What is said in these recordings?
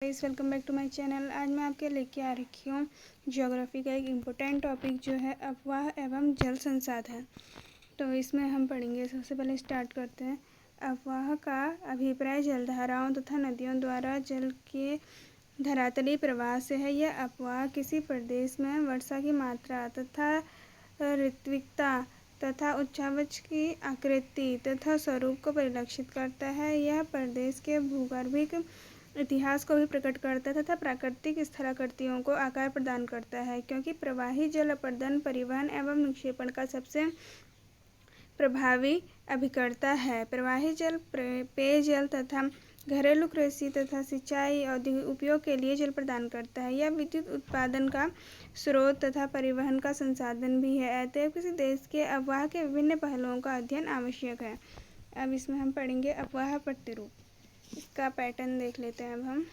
Guys welcome back to my channel. आज मैं आपके लेके आ रखी हूँ ज्योग्राफी का एक इम्पोर्टेंट टॉपिक जो है अफवाह एवं जल संसाधन। तो इसमें हम पढ़ेंगे। सबसे पहले स्टार्ट करते हैं। अफवाह का अभिप्राय जलधाराओं तथा नदियों द्वारा जल के धरातलीय प्रवाह से है। यह अफवाह किसी प्रदेश में वर्षा की मात्रा तथा ऋत्विकता तथा उच्चावच की आकृति तथा स्वरूप को परिलक्षित करता है। यह प्रदेश के भूगर्भिक इतिहास को भी प्रकट करता है तथा प्राकृतिक स्थलाकृतियों को आकार प्रदान करता है, क्योंकि प्रवाही जल अपरदन, परिवहन एवं निक्षेपण का सबसे प्रभावी अभिकर्ता है। प्रवाही जल पेयजल तथा घरेलू कृषि तथा सिंचाई औद्योगिक उपयोग के लिए जल प्रदान करता है। यह विद्युत उत्पादन का स्रोत तथा परिवहन का संसाधन भी है। अतएव किसी देश के अफवाह के विभिन्न पहलुओं का अध्ययन आवश्यक है। अब इसमें हम पढ़ेंगे अफवाह प्रतिरूप। इसका पैटर्न देख लेते हैं। अब हम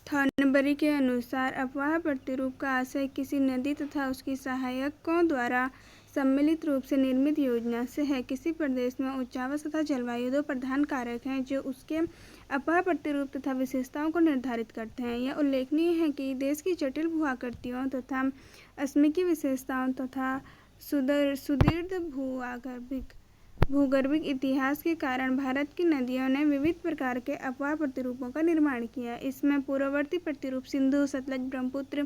थॉर्नबरी के अनुसार अफवाह प्रतिरूप का आशय किसी नदी तथा उसकी सहायकों द्वारा सम्मिलित रूप से निर्मित योजना से है। किसी प्रदेश में उच्चावच तथा जलवायु दो प्रधान कारक हैं जो उसके अफवाह प्रतिरूप तथा विशेषताओं को निर्धारित करते हैं। यह उल्लेखनीय है कि देश की जटिल भू आकृतियों तथा स्मिकी विशेषताओं तथा सुदृढ़ भूगर्भिक इतिहास के कारण भारत की नदियों ने विविध प्रकार के अफवाह प्रतिरूपों का निर्माण किया। इसमें पूर्ववर्ती प्रतिरूप सिंधु, सतलज, ब्रह्मपुत्र,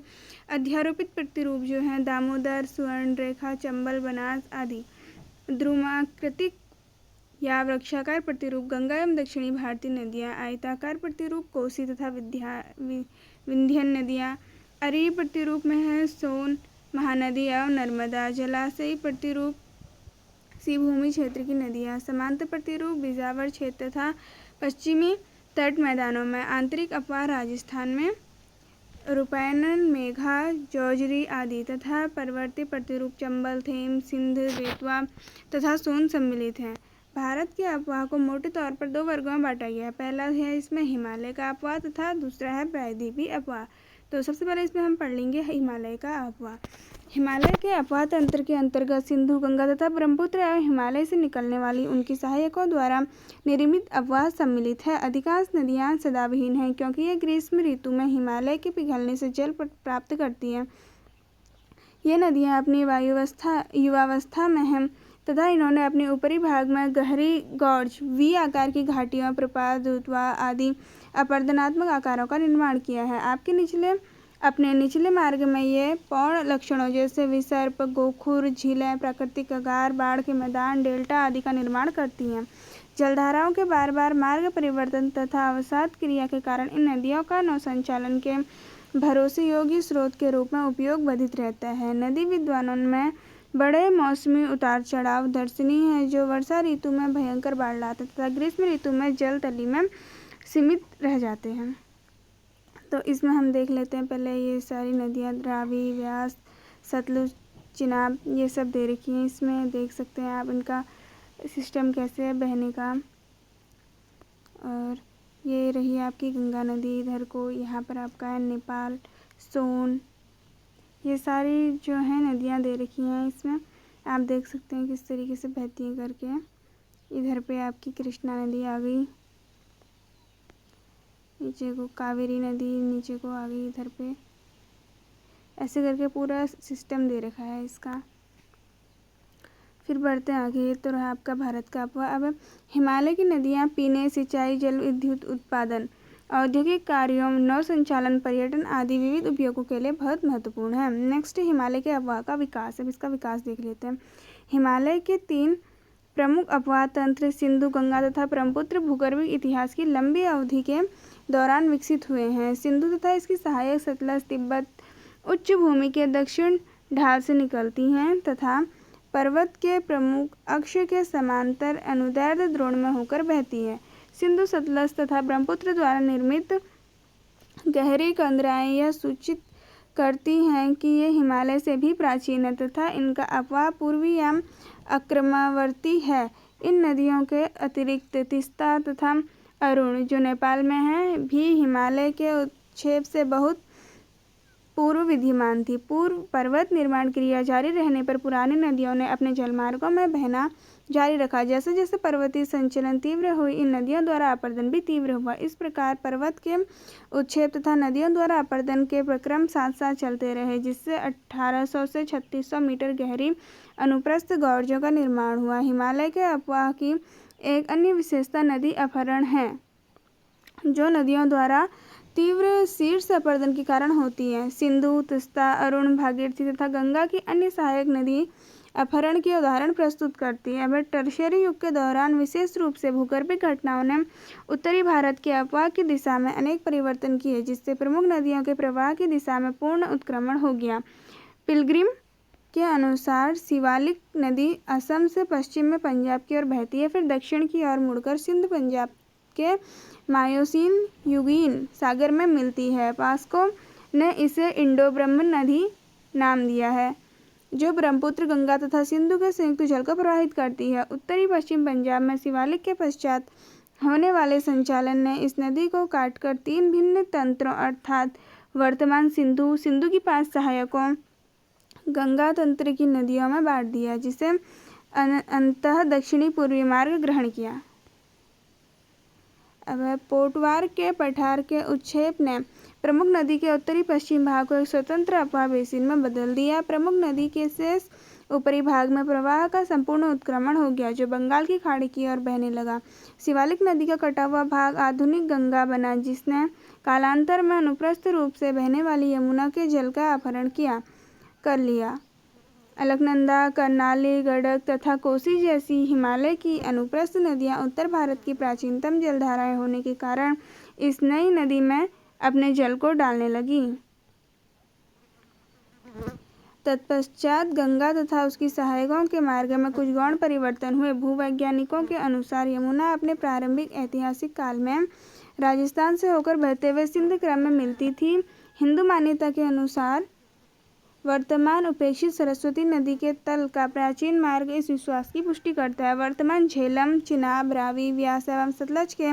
अध्यारोपित प्रतिरूप जो हैं दामोदर, सुवर्णरेखा, चंबल, बनास आदि, द्रुमाकृतिक या वृक्षाकार प्रतिरूप गंगा एवं दक्षिणी भारतीय नदियाँ, आयताकार प्रतिरूप कोसी तथा विंध्यन नदियाँ, अरीय प्रतिरूप में है सोन महानदी एवं नर्मदा, जलाशयी प्रतिरूप सी भूमि क्षेत्र की नदियाँ, समांतर प्रतिरूप बिजावर क्षेत्र तथा पश्चिमी तट मैदानों में, आंतरिक अफवाह राजस्थान में रूपैनन, मेघा, जौजरी आदि तथा परवर्ती प्रतिरूप चंबल, थेम, सिंध, बेतवा तथा सोन सम्मिलित हैं। भारत के अफवाह को मोटे तौर पर दो वर्गों में बांटा गया है। पहला है इसमें हिमालय का अफवाह तथा दूसरा है प्रायद्वीपीय अफवाह। तो सबसे पहले इसमें हम पढ़ लेंगे हिमालय का अफवाह। हिमालय के अफवाह तंत्र के अंतर्गत सिंधु, गंगा तथा ब्रह्मपुत्र एवं हिमालय से निकलने वाली उनकी सहायकों द्वारा निर्मित अफवाह सम्मिलित है। अधिकांश नदियाँ सदाबहीन हैं, क्योंकि ये ग्रीष्म ऋतु में हिमालय के पिघलने से जल प्राप्त करती हैं। ये नदियाँ अपनी युवावस्था में हैं तथा इन्होंने अपने ऊपरी भाग में गहरी गॉर्ज, वी आकार की घाटियों, प्रपात, द्रुतवा आदि अपरदनात्मक आकारों का निर्माण किया है। अपने निचले मार्ग में ये पौड़ लक्षणों जैसे विसर्प, गोखुर, झीलें, प्राकृतिक कगार, बाढ़ के मैदान, डेल्टा आदि का निर्माण करती हैं। जलधाराओं के बार बार मार्ग परिवर्तन तथा अवसाद क्रिया के कारण इन नदियों का नौसंचालन के भरोसे योग्य स्रोत के रूप में उपयोग वर्धित रहता है। नदी विद्वानों में बड़े मौसमी उतार चढ़ाव दर्शनीय है, जो वर्षा ऋतु में भयंकर बाढ़ लाते तथा ग्रीष्म ऋतु में जल तली में सीमित रह जाते हैं। तो इसमें हम देख लेते हैं। पहले ये सारी नदियाँ रावी, व्यास, सतलुज, चिनाब ये सब दे रखी हैं। इसमें देख सकते हैं आप इनका सिस्टम कैसे है बहने का। और ये रही आपकी गंगा नदी, इधर को यहाँ पर आपका है नेपाल, सोन, ये सारी जो है नदियाँ दे रखी हैं। इसमें आप देख सकते हैं किस तरीके से बहती हैं करके। इधर पे आपकी कृष्णा नदी आ गई, नीचे को कावेरी नदी नीचे को आ गई इधर पे। ऐसे करके पूरा सिस्टम दे रखा है इसका। फिर बढ़ते हैं आगे। तो रहा आपका भारत का अफवाह। अब हिमालय की नदियाँ पीने, सिंचाई, जल विद्युत उत्पादन, औद्योगिक कार्यों, नौ संचालन, पर्यटन आदि विविध उपयोगों के लिए बहुत महत्वपूर्ण है। नेक्स्ट हिमालय के अफवाह का विकास। अब इसका विकास देख लेते हैं। हिमालय के 3 प्रमुख अफवाह तंत्र सिंधु, गंगा तथा ब्रह्मपुत्र भूगर्भिक इतिहास की लंबी अवधि के दौरान विकसित हुए हैं। सिंधु तथा इसकी सहायक सतलज तिब्बत उच्च भूमि के दक्षिण ढाल से निकलती हैं तथा पर्वत के प्रमुख अक्ष के समांतर अनुदैर्ध्य द्रोण में होकर बहती है। सिंधु, सतलज तथा ब्रह्मपुत्र द्वारा निर्मित गहरी कंदराएं यह सूचित करती हैं कि ये हिमालय से भी प्राचीन है तथा इनका अफवाह पूर्वी या अक्रमणवर्ती है। इन नदियों के अतिरिक्त तीस्ता तथा अरुण जो नेपाल में है भी हिमालय के उच्छेद से बहुत पूर्व विद्यमान थी। पूर्व पर्वत निर्माण क्रिया जारी रहने पर पुरानी नदियों ने अपने जलमार्गों में बहना जारी रखा। जैसे जैसे पर्वतीय संचलन तीव्र हुई, इन नदियों द्वारा अपर्दन भी तीव्र हुआ। इस प्रकार पर्वत के उच्छेद तथा नदियों द्वारा अपर्दन के प्रक्रम साथ साथ चलते रहे, जिससे 1800 से 3600 मीटर गहरी अनुप्रस्थ गौरजों का निर्माण हुआ। हिमालय के अपवाह की एक अन्य विशेषता नदी अपहरण है, जो नदियों द्वारा तीव्र शीर्ष अपर्दन के कारण होती है। सिंधु, तीस्ता, अरुण, भागीरथी तथा गंगा की अन्य सहायक नदी अपहरण के उदाहरण प्रस्तुत करती है। अब टर्शियरी युग के दौरान विशेष रूप से भूगर्भिक घटनाओं ने उत्तरी भारत के अपवाह की दिशा में अनेक परिवर्तन किए, जिससे प्रमुख नदियों के प्रवाह की दिशा में पूर्ण उत्क्रमण हो गया। पिलग्रिम के अनुसार शिवालिक नदी असम से पश्चिम में पंजाब की ओर बहती है, फिर दक्षिण की ओर मुड़कर सिंध पंजाब के मायोसीन युगीन सागर में मिलती है। पास्को ने इसे इंडो ब्रह्मन नदी नाम दिया है, जो ब्रह्मपुत्र, गंगा तथा सिंधु के संयुक्त जल को प्रवाहित करती है। उत्तरी पश्चिम पंजाब में शिवालिक के पश्चात होने वाले संचालन ने इस नदी को काटकर 3 भिन्न तंत्रों अर्थात वर्तमान सिंधु, सिंधु की 5 सहायकों, गंगा तंत्र की नदियों में बांट दिया, जिसे अंततः दक्षिणी पूर्वी मार्ग ग्रहण किया। अब पोटवार के पठार के उच्छेद ने प्रमुख नदी के उत्तरी पश्चिम भाग को एक स्वतंत्र अपवाह बेसिन में बदल दिया। प्रमुख नदी के शेष ऊपरी भाग में प्रवाह का संपूर्ण उत्क्रमण हो गया, जो बंगाल की खाड़ी की ओर बहने लगा। शिवालिक नदी का कटा हुआ भाग आधुनिक गंगा बना, जिसने कालांतर में अनुप्रस्थ रूप से बहने वाली यमुना के जल का अपहरण कर लिया। अलकनंदा, कर्नाली, गंडक तथा कोसी जैसी हिमालय की अनुप्रस्थ नदियां उत्तर भारत की प्राचीनतम जलधाराएं होने के कारण इस नई नदी में अपने जल को डालने लगी। तत्पश्चात गंगा तथा उसकी सहायकों के मार्ग में कुछ गौण परिवर्तन हुए। भूवैज्ञानिकों के अनुसार यमुना अपने प्रारंभिक ऐतिहासिक काल में राजस्थान से होकर बहते हुए सिंध क्रम में मिलती थी। हिंदू मान्यता के अनुसार वर्तमान उपेक्षित सरस्वती नदी के तल का प्राचीन मार्ग इस विश्वास की पुष्टि करता है। वर्तमान झेलम, चिनाब, रावी, व्यास एवं सतलज के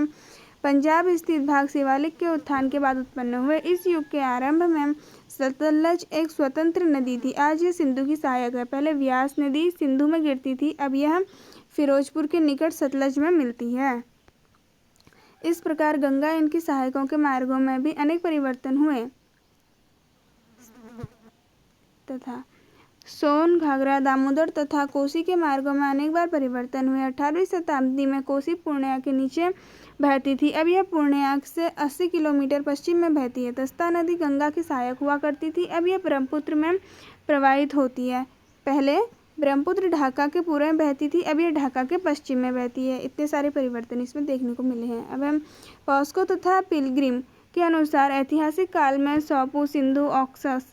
पंजाब स्थित भाग शिवालिक के उत्थान के बाद उत्पन्न हुए। इस युग के आरंभ में सतलज एक स्वतंत्र नदी थी। आज यह सिंधु की सहायक है। पहले व्यास नदी सिंधु में गिरती थी, अब यह फिरोजपुर के निकट सतलज में मिलती है। इस प्रकार गंगा इनकी सहायकों के मार्गों में भी अनेक परिवर्तन हुए तथा सोन, घाघरा, दामोदर तथा कोसी के मार्गों में अनेक बार परिवर्तन हुए। 18वीं शताब्दी में कोसी पूर्णिया के नीचे बहती थी, अब यह पूर्णिया से 80 किलोमीटर पश्चिम में बहती है। तीस्ता नदी गंगा की सहायक हुआ करती थी, अब यह ब्रह्मपुत्र में प्रवाहित होती है। पहले ब्रह्मपुत्र ढाका के पूर्व में बहती थी, अब यह ढाका के पश्चिम में बहती है। इतने सारे परिवर्तन इसमें देखने को मिले हैं। अब हम पॉस्को तथा पिलग्रिम के अनुसार ऐतिहासिक काल में सौपू, सिंधु, ऑक्सस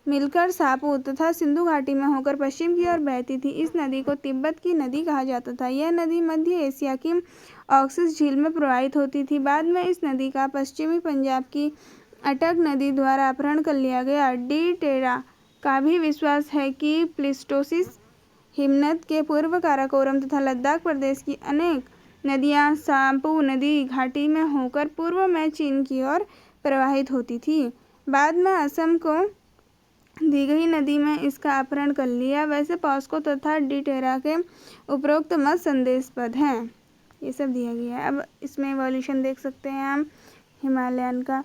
मिलकर सापू तथा सिंधु घाटी में होकर पश्चिम की ओर बहती थी। इस नदी को तिब्बत की नदी कहा जाता था। यह नदी मध्य एशिया की ऑक्सस झील में प्रवाहित होती थी। बाद में इस नदी का पश्चिमी पंजाब की अटक नदी द्वारा अपहरण कर लिया गया। डी टेरा का भी विश्वास है कि प्लीस्टोसिस हिमनद के पूर्व काराकोरम तथा लद्दाख प्रदेश की अनेक नदियां सापू नदी घाटी में होकर पूर्व में चीन की ओर प्रवाहित होती थी। बाद में असम को दी गई नदी में इसका अपहरण कर लिया। वैसे पॉस्को तथा डी टेरा के उपरोक्त मत संदेशपद हैं। ये सब दिया गया है। अब इसमें एवोल्यूशन देख सकते हैं हम हिमालयन का।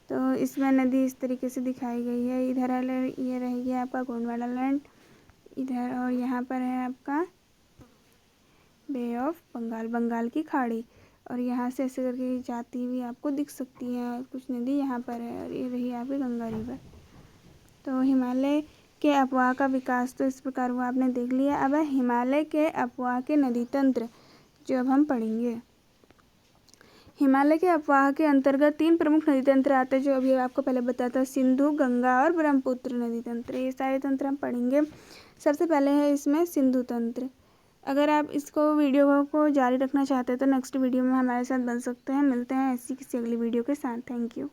तो इसमें नदी इस तरीके से दिखाई गई है। इधर ये रहेगी आपका गोंडवाना लैंड इधर, और यहाँ पर है आपका बे ऑफ बंगाल, बंगाल की खाड़ी, और यहाँ से ऐसे करके जाती हुई आपको दिख सकती है कुछ नदी यहाँ पर है, और ये रही आपकी गंगा रिवर। तो हिमालय के अपवाह का विकास तो इस प्रकार हुआ, आपने देख लिया। अब है हिमालय के अपवाह के नदी तंत्र, जो अब हम पढ़ेंगे। हिमालय के अपवाह के अंतर्गत 3 प्रमुख नदी तंत्र आते हैं, जो अभी आपको पहले बताया था, सिंधु, गंगा और ब्रह्मपुत्र नदी तंत्र। ये सारे तंत्र हम पढ़ेंगे। सबसे पहले है इसमें सिंधु तंत्र। अगर आप इसको वीडियो को जारी रखना चाहते हैं तो नेक्स्ट वीडियो में हमारे साथ बन सकते हैं। मिलते हैं ऐसी किसी अगली वीडियो के साथ। Thank you.